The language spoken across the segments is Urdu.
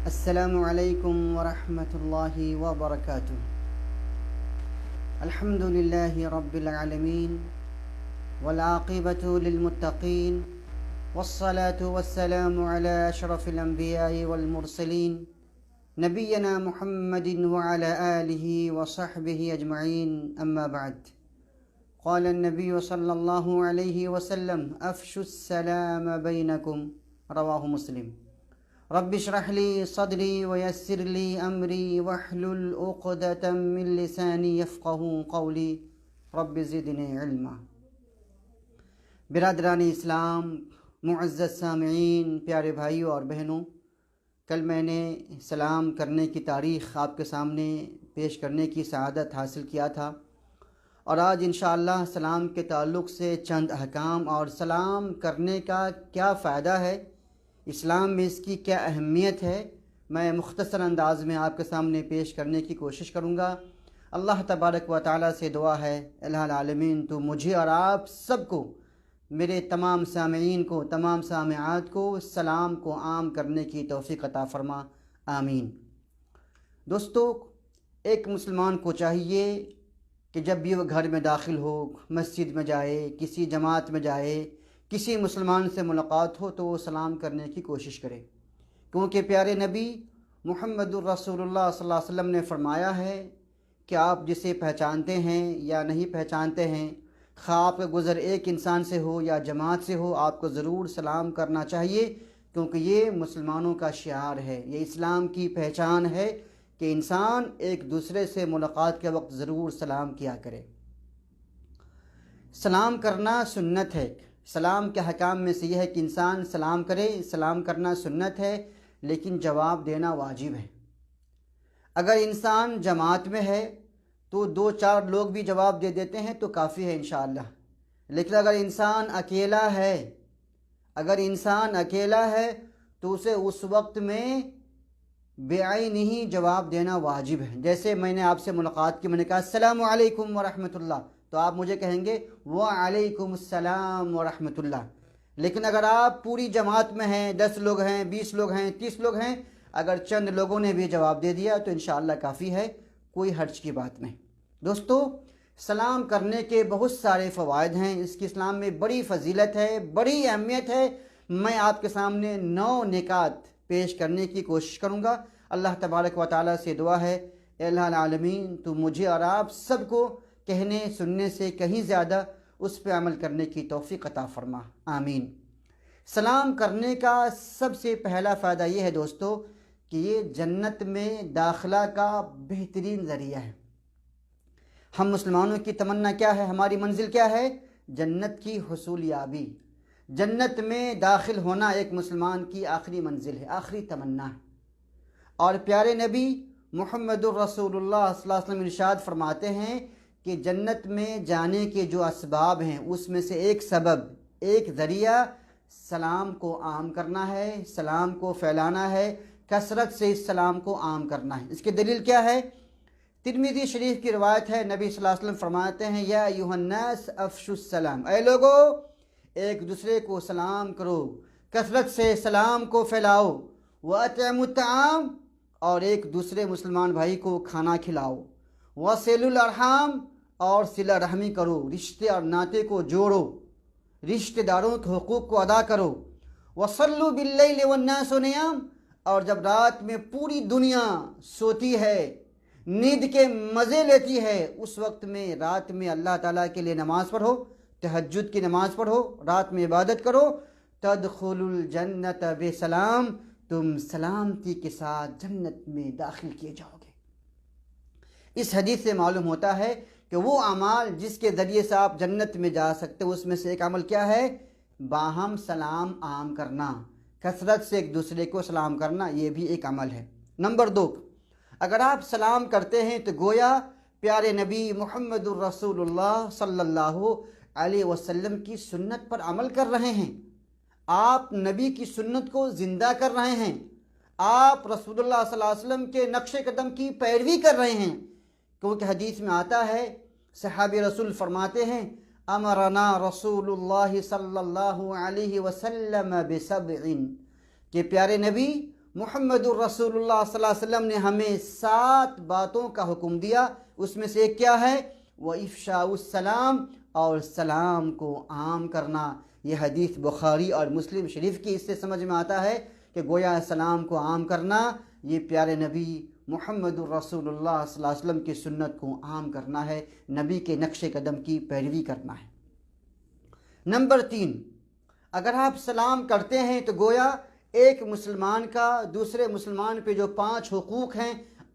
السلام علیکم ورحمۃ اللہ وبرکاتہ۔ الحمد للہ رب العالمین والعاقبۃ للمتقین والصلاة والسلام علی اشرف الانبیاء والمرسلین نبینا محمد وعلی آلہ وصحبہ اجمعین، اما بعد۔ قال النبی صلی اللہ علیہ وسلم افشوا السلام بینکم، رواہ مسلم۔ رب اشرح لی صدری ویسر لی امری واحلل عقدۃ من لسانی یفقہوا قولی رب زدنی علما۔ برادران اسلام، معزز سامعین، پیارے بھائیوں اور بہنوں، کل میں نے سلام کرنے کی تاریخ آپ کے سامنے پیش کرنے کی سعادت حاصل کیا تھا، اور آج انشاءاللہ سلام کے تعلق سے چند احکام اور سلام کرنے کا کیا فائدہ ہے، اسلام میں اس کی کیا اہمیت ہے، میں مختصر انداز میں آپ کے سامنے پیش کرنے کی کوشش کروں گا۔ اللہ تبارک و تعالیٰ سے دعا ہے، الہ العالمین تو مجھے اور آپ سب کو، میرے تمام سامعین کو، تمام سامعات کو سلام کو عام کرنے کی توفیق عطا فرما، آمین۔ دوستو، ایک مسلمان کو چاہیے کہ جب بھی وہ گھر میں داخل ہو، مسجد میں جائے، کسی جماعت میں جائے، کسی مسلمان سے ملاقات ہو تو وہ سلام کرنے کی کوشش کرے، کیونکہ پیارے نبی محمد الرسول اللہ صلی اللہ علیہ وسلم نے فرمایا ہے کہ آپ جسے پہچانتے ہیں یا نہیں پہچانتے ہیں، خواہ آپ کا گزر ایک انسان سے ہو یا جماعت سے ہو، آپ کو ضرور سلام کرنا چاہیے، کیونکہ یہ مسلمانوں کا شعار ہے، یہ اسلام کی پہچان ہے کہ انسان ایک دوسرے سے ملاقات کے وقت ضرور سلام کیا کرے۔ سلام کرنا سنت ہے۔ سلام کے حکام میں سے یہ ہے کہ انسان سلام کرے، سلام کرنا سنت ہے، لیکن جواب دینا واجب ہے۔ اگر انسان جماعت میں ہے تو 2-4 لوگ بھی جواب دے دیتے ہیں تو کافی ہے انشاءاللہ، لیکن اگر انسان اکیلا ہے تو اسے اس وقت میں بعینہ جواب دینا واجب ہے۔ جیسے میں نے آپ سے ملاقات کی، میں نے کہا السلام علیکم ورحمۃ اللہ، تو آپ مجھے کہیں گے وعلیکم السلام ورحمۃ اللہ۔ لیکن اگر آپ پوری جماعت میں ہیں، 10 لوگ ہیں، 20 لوگ ہیں، 30 لوگ ہیں، اگر چند لوگوں نے بھی جواب دے دیا تو انشاءاللہ کافی ہے، کوئی حرج کی بات نہیں۔ دوستو، سلام کرنے کے بہت سارے فوائد ہیں، اس کی اسلام میں بڑی فضیلت ہے، بڑی اہمیت ہے۔ میں آپ کے سامنے 9 نکات پیش کرنے کی کوشش کروں گا۔ اللہ تبارک و تعالیٰ سے دعا ہے، الہ العالمین تو مجھے اور آپ سب کو کہنے سننے سے کہیں زیادہ اس پہ عمل کرنے کی توفیق عطا فرما، آمین۔ سلام کرنے کا سب سے پہلا فائدہ یہ ہے دوستو کہ یہ جنت میں داخلہ کا بہترین ذریعہ ہے۔ ہم مسلمانوں کی تمنا کیا ہے، ہماری منزل کیا ہے؟ جنت کی حصول یابی۔ جنت میں داخل ہونا ایک مسلمان کی آخری منزل ہے، آخری تمنا ہے۔ اور پیارے نبی محمد الرسول اللہ صلی اللہ علیہ وسلم ارشاد فرماتے ہیں کہ جنت میں جانے کے جو اسباب ہیں اس میں سے ایک سبب، ایک ذریعہ سلام کو عام کرنا ہے، سلام کو پھیلانا ہے، کثرت سے اس سلام کو عام کرنا ہے۔ اس کی دلیل کیا ہے؟ ترمذی شریف کی روایت ہے، نبی صلی اللہ علیہ وسلم فرماتے ہیں یا ایھا الناس افشوا السلام، اے لوگو ایک دوسرے کو سلام کرو، کثرت سے سلام کو پھیلاؤ، واطعموا الطعام، اور ایک دوسرے مسلمان بھائی کو کھانا کھلاؤ، وصلوا الارحام، اور صلہ رحمی کرو، رشتے اور ناطے کو جوڑو، رشتہ داروں کے حقوق کو ادا کرو، وصلوا باللیل والناس نیام، اور جب رات میں پوری دنیا سوتی ہے، نیند کے مزے لیتی ہے، اس وقت میں رات میں اللہ تعالیٰ کے لیے نماز پڑھو، تہجد کی نماز پڑھو، رات میں عبادت کرو، تدخلوا الجنت بسلام، تم سلامتی کے ساتھ جنت میں داخل کیے جاؤ گے۔ اس حدیث سے معلوم ہوتا ہے کہ وہ اعمال جس کے ذریعے سے آپ جنت میں جا سکتے ہیں، اس میں سے ایک عمل کیا ہے؟ باہم سلام عام کرنا، کثرت سے ایک دوسرے کو سلام کرنا، یہ بھی ایک عمل ہے۔ نمبر 2، اگر آپ سلام کرتے ہیں تو گویا پیارے نبی محمد الرسول اللہ صلی اللہ علیہ وسلم کی سنت پر عمل کر رہے ہیں، آپ نبی کی سنت کو زندہ کر رہے ہیں، آپ رسول اللہ صلی اللہ علیہ وسلم کے نقش قدم کی پیروی کر رہے ہیں، کیونکہ حدیث میں آتا ہے، صحابی رسول فرماتے ہیں امرنا رسول اللہ صلی اللہ علیہ وسلم بسبع، کہ پیارے نبی محمد الرسول اللہ صلی اللہ علیہ وسلم نے ہمیں 7 باتوں کا حکم دیا، اس میں سے ایک کیا ہے؟ وَإِفْشَاءُ السَّلَامِ، اور سلام کو عام کرنا۔ یہ حدیث بخاری اور مسلم شریف کی، اس سے سمجھ میں آتا ہے کہ گویا سلام کو عام کرنا یہ پیارے نبی محمد الرسول اللہ صلی اللہ علیہ وسلم کی سنت کو عام کرنا ہے، نبی کے نقش قدم کی پیروی کرنا ہے۔ نمبر 3، اگر آپ سلام کرتے ہیں تو گویا ایک مسلمان کا دوسرے مسلمان پہ جو 5 حقوق ہیں،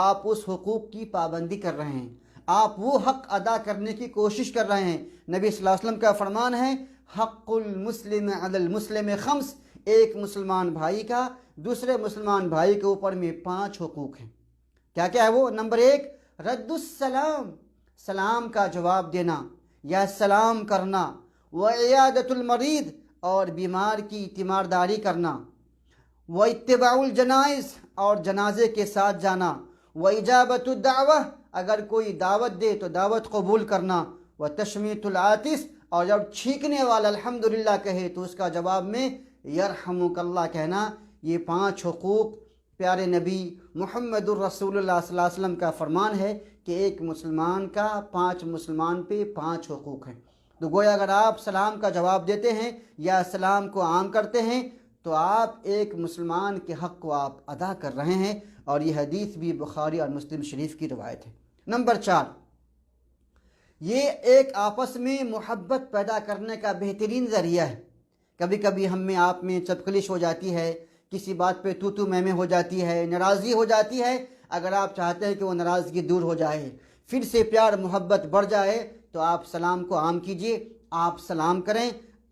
آپ اس حقوق کی پابندی کر رہے ہیں، آپ وہ حق ادا کرنے کی کوشش کر رہے ہیں۔ نبی صلی اللہ علیہ وسلم کا فرمان ہے، حق المسلم علی المسلم 5، ایک مسلمان بھائی کا دوسرے مسلمان بھائی کے اوپر میں 5 حقوق ہیں۔ کیا کیا ہے وہ؟ نمبر 1، رد السلام، سلام کا جواب دینا یا سلام کرنا، وعیادت المریض، اور بیمار کی تیمارداری کرنا، واتباع الجنائز، اور جنازے کے ساتھ جانا، واجابت الدعوہ، اگر کوئی دعوت دے تو دعوت قبول کرنا، وتشمیت العاطس، اور جب چھینکنے والا الحمدللہ کہے تو اس کا جواب میں یرحمک اللہ کہنا۔ یہ 5 حقوق پیارے نبی محمد الرسول اللہ صلی اللہ علیہ وسلم کا فرمان ہے کہ ایک مسلمان کا 5 مسلمان پہ 5 حقوق ہیں۔ تو گویا اگر آپ سلام کا جواب دیتے ہیں یا سلام کو عام کرتے ہیں تو آپ ایک مسلمان کے حق کو آپ ادا کر رہے ہیں، اور یہ حدیث بھی بخاری اور مسلم شریف کی روایت ہے۔ نمبر 4، یہ ایک آپس میں محبت پیدا کرنے کا بہترین ذریعہ ہے۔ کبھی کبھی ہم میں آپ میں چپکلش ہو جاتی ہے، کسی بات پہ تو میں ہو جاتی ہے، ناراضگی ہو جاتی ہے۔ اگر آپ چاہتے ہیں کہ وہ ناراضگی دور ہو جائے، پھر سے پیار محبت بڑھ جائے، تو آپ سلام کو عام کیجئے، آپ سلام کریں،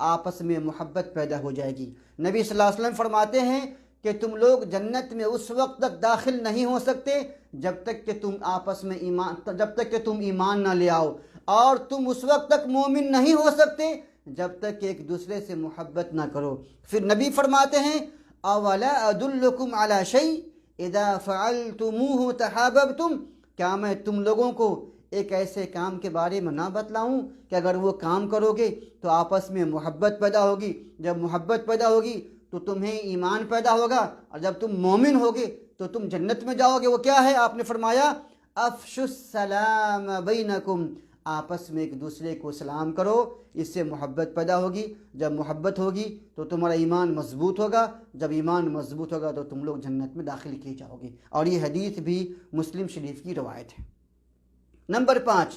آپس میں محبت پیدا ہو جائے گی۔ نبی صلی اللہ علیہ وسلم فرماتے ہیں کہ تم لوگ جنت میں اس وقت تک داخل نہیں ہو سکتے جب تک کہ تم آپس میں ایمان نہ لے آؤ، اور تم اس وقت تک مومن نہیں ہو سکتے جب تک کہ ایک دوسرے سے محبت نہ کرو۔ پھر نبی فرماتے ہیں، اولا ادلکم علی شیء اذا فعلتموه تحاببتم، کیا میں تم لوگوں کو ایک ایسے کام کے بارے میں نہ بتلاؤں کہ اگر وہ کام کرو گے تو آپس میں محبت پیدا ہوگی، جب محبت پیدا ہوگی تو تمہیں ایمان پیدا ہوگا، اور جب تم مومن ہوگے تو تم جنت میں جاؤ گے۔ وہ کیا ہے؟ آپ نے فرمایا، افشوا السلام بینکم، آپس میں ایک دوسرے کو سلام کرو، اس سے محبت پیدا ہوگی، جب محبت ہوگی تو تمہارا ایمان مضبوط ہوگا، جب ایمان مضبوط ہوگا تو تم لوگ جنت میں داخل کیے جاؤ گے، اور یہ حدیث بھی مسلم شریف کی روایت ہے۔ نمبر 5،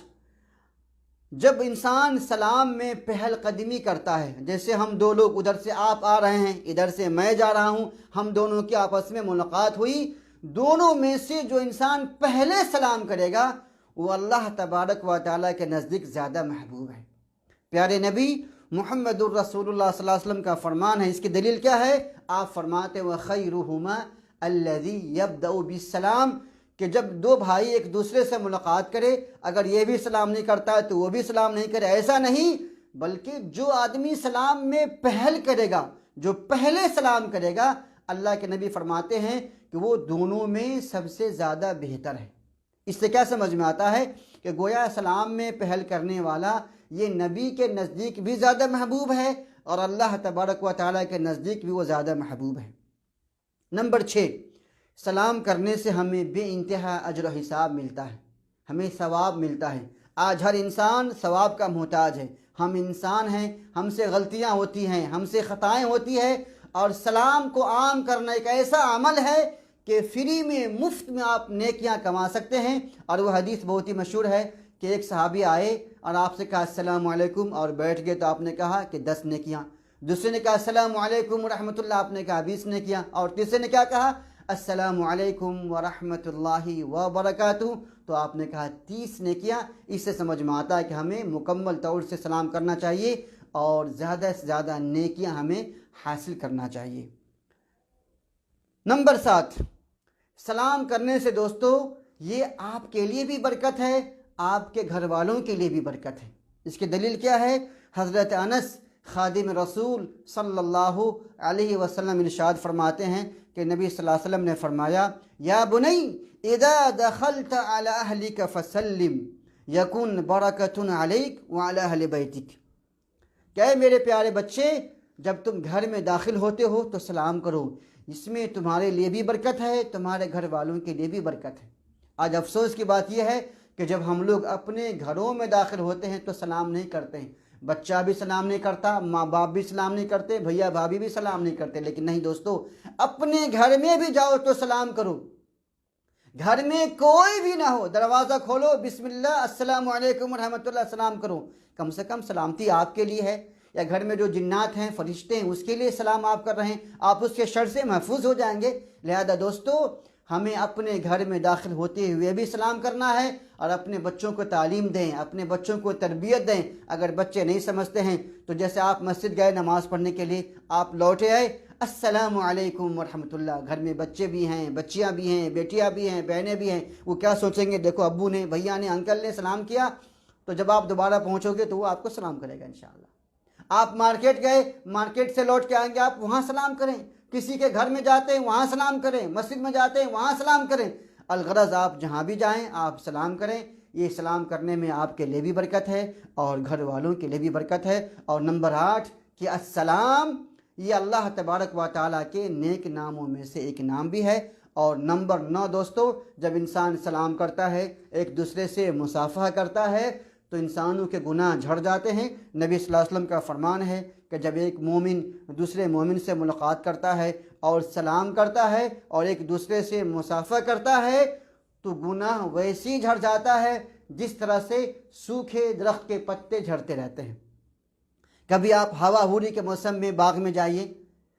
جب انسان سلام میں پہل قدمی کرتا ہے، جیسے ہم 2 لوگ، ادھر سے آپ آ رہے ہیں، ادھر سے میں جا رہا ہوں، ہم دونوں کی آپس میں ملاقات ہوئی، دونوں میں سے جو انسان پہلے سلام کرے گا وہ اللہ تبارک و تعالیٰ کے نزدیک زیادہ محبوب ہے۔ پیارے نبی محمد الرسول اللہ صلی اللہ علیہ وسلم کا فرمان ہے، اس کی دلیل کیا ہے؟ آپ فرماتے ہیں وَخَيْرُهُمَا الَّذِي يَبْدَأُ بِالسَّلَامِ، کہ جب 2 بھائی ایک دوسرے سے ملاقات کرے، اگر یہ بھی سلام نہیں کرتا ہے تو وہ بھی سلام نہیں کرے، ایسا نہیں، بلکہ جو آدمی سلام میں پہل کرے گا، جو پہلے سلام کرے گا، اللہ کے نبی فرماتے ہیں کہ وہ دونوں میں سب سے زیادہ بہتر ہے۔ اس سے کیا سمجھ میں آتا ہے کہ گویا سلام میں پہل کرنے والا یہ نبی کے نزدیک بھی زیادہ محبوب ہے، اور اللہ تبارک و تعالیٰ کے نزدیک بھی وہ زیادہ محبوب ہے۔ نمبر 6، سلام کرنے سے ہمیں بے انتہا اجر و حساب ملتا ہے، ہمیں ثواب ملتا ہے۔ آج ہر انسان ثواب کا محتاج ہے، ہم انسان ہیں، ہم سے غلطیاں ہوتی ہیں، ہم سے خطائیں ہوتی ہیں، اور سلام کو عام کرنا ایک ایسا عمل ہے کہ فری میں، مفت میں آپ نیکیاں کما سکتے ہیں۔ اور وہ حدیث بہت ہی مشہور ہے کہ ایک صحابی آئے اور آپ سے کہا السلام علیکم، اور بیٹھ گئے تو آپ نے کہا کہ 10 نیکیاں، دوسرے نے کہا السلام علیکم ورحمۃ اللہ، آپ نے کہا 20 نیکیاں، اور تیسرے نے کیا کہا السلام علیکم ورحمۃ اللہ وبرکاتہ، تو آپ نے کہا 30 نیکیاں۔ اس سے سمجھ میں آتا ہے کہ ہمیں مکمل طور سے سلام کرنا چاہیے اور زیادہ سے زیادہ نیکیاں ہمیں حاصل کرنا چاہیے۔ نمبر 7، سلام کرنے سے دوستو یہ آپ کے لیے بھی برکت ہے، آپ کے گھر والوں کے لیے بھی برکت ہے۔ اس کی دلیل کیا ہے؟ حضرت انس خادم رسول صلی اللہ علیہ وسلم ارشاد فرماتے ہیں کہ نبی صلی اللہ علیہ وسلم نے فرمایا، یا بنی اذا دخلت علی اہلک فسلم یکن برکۃ علیک وعلی اہل بیتک، کہ اے میرے پیارے بچے، جب تم گھر میں داخل ہوتے ہو تو سلام کرو، اس میں تمہارے لیے بھی برکت ہے، تمہارے گھر والوں کے لیے بھی برکت ہے۔ آج افسوس کی بات یہ ہے کہ جب ہم لوگ اپنے گھروں میں داخل ہوتے ہیں تو سلام نہیں کرتے ہیں، بچہ بھی سلام نہیں کرتا، ماں باپ بھی سلام نہیں کرتے، بھیا بھابھی بھی سلام نہیں کرتے۔ لیکن نہیں دوستو، اپنے گھر میں بھی جاؤ تو سلام کرو۔ گھر میں کوئی بھی نہ ہو، دروازہ کھولو، بسم اللہ، السلام علیکم ورحمۃ اللہ، سلام کرو۔ کم سے کم سلامتی آپ کے لیے ہے، یا گھر میں جو جنات ہیں، فرشتے ہیں، اس کے لیے سلام آپ کر رہے ہیں، آپ اس کے شر سے محفوظ ہو جائیں گے۔ لہذا دوستو، ہمیں اپنے گھر میں داخل ہوتے ہوئے بھی سلام کرنا ہے، اور اپنے بچوں کو تعلیم دیں، اپنے بچوں کو تربیت دیں۔ اگر بچے نہیں سمجھتے ہیں تو جیسے آپ مسجد گئے نماز پڑھنے کے لیے، آپ لوٹے آئے، السلام علیکم ورحمۃ اللہ، گھر میں بچے بھی ہیں، بچیاں بھی ہیں، بیٹیاں بھی ہیں، بہنیں بھی ہیں، وہ کیا سوچیں گے، دیکھو ابو نے، بھیا نے، انکل نے سلام کیا، تو جب آپ دوبارہ پہنچو گے تو وہ آپ کو سلام کرے گا انشاءاللہ۔ آپ مارکیٹ گئے، مارکیٹ سے لوٹ کے آئیں گے، آپ وہاں سلام کریں، کسی کے گھر میں جاتے ہیں وہاں سلام کریں، مسجد میں جاتے ہیں وہاں سلام کریں۔ الغرض آپ جہاں بھی جائیں آپ سلام کریں۔ یہ سلام کرنے میں آپ کے لیے بھی برکت ہے اور گھر والوں کے لیے بھی برکت ہے۔ اور نمبر 8 کہ السلام یہ اللہ تبارک و تعالیٰ کے نیک ناموں میں سے ایک نام بھی ہے۔ اور نمبر 9 دوستو، جب انسان سلام کرتا ہے، ایک دوسرے سے مصافحہ کرتا ہے، تو انسانوں کے گناہ جھڑ جاتے ہیں۔ نبی صلی اللہ علیہ وسلم کا فرمان ہے کہ جب ایک مومن دوسرے مومن سے ملاقات کرتا ہے اور سلام کرتا ہے اور ایک دوسرے سے مصافحہ کرتا ہے تو گناہ ویسی جھڑ جاتا ہے جس طرح سے سوکھے درخت کے پتے جھڑتے رہتے ہیں۔ کبھی آپ ہوا ہوری کے موسم میں باغ میں جائیے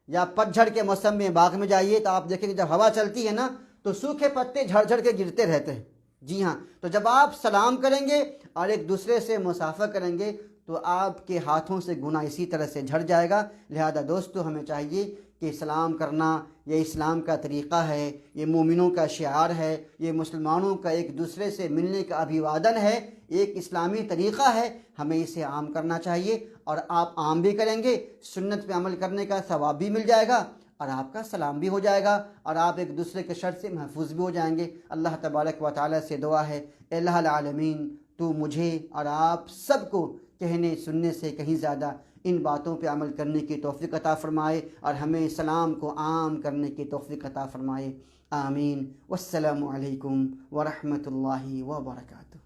یا پتجھڑ کے موسم میں باغ میں جائیے تو آپ دیکھیں گے جب ہوا چلتی ہے نا تو سوکھے پتے جھڑ جھڑ کے گرتے رہتے ہیں۔ جی ہاں، تو جب آپ سلام کریں گے اور ایک دوسرے سے مصافحہ کریں گے تو آپ کے ہاتھوں سے گناہ اسی طرح سے جھڑ جائے گا۔ لہذا دوستو، ہمیں چاہیے کہ سلام کرنا یہ اسلام کا طریقہ ہے، یہ مومنوں کا شعار ہے، یہ مسلمانوں کا ایک دوسرے سے ملنے کا ابھیوادن ہے، ایک اسلامی طریقہ ہے، ہمیں اسے عام کرنا چاہیے۔ اور آپ عام بھی کریں گے، سنت پہ عمل کرنے کا ثواب بھی مل جائے گا اور آپ کا سلام بھی ہو جائے گا اور آپ ایک دوسرے کے شر سے محفوظ بھی ہو جائیں گے۔ اللہ تبارک و تعالیٰ سے دعا ہے، اے اللہ العالمین، تو مجھے اور آپ سب کو کہنے سننے سے کہیں زیادہ ان باتوں پہ عمل کرنے کی توفیق عطا فرمائے اور ہمیں سلام کو عام کرنے کی توفیق عطا فرمائے۔ آمین۔ والسلام علیکم ورحمۃ اللہ وبرکاتہ۔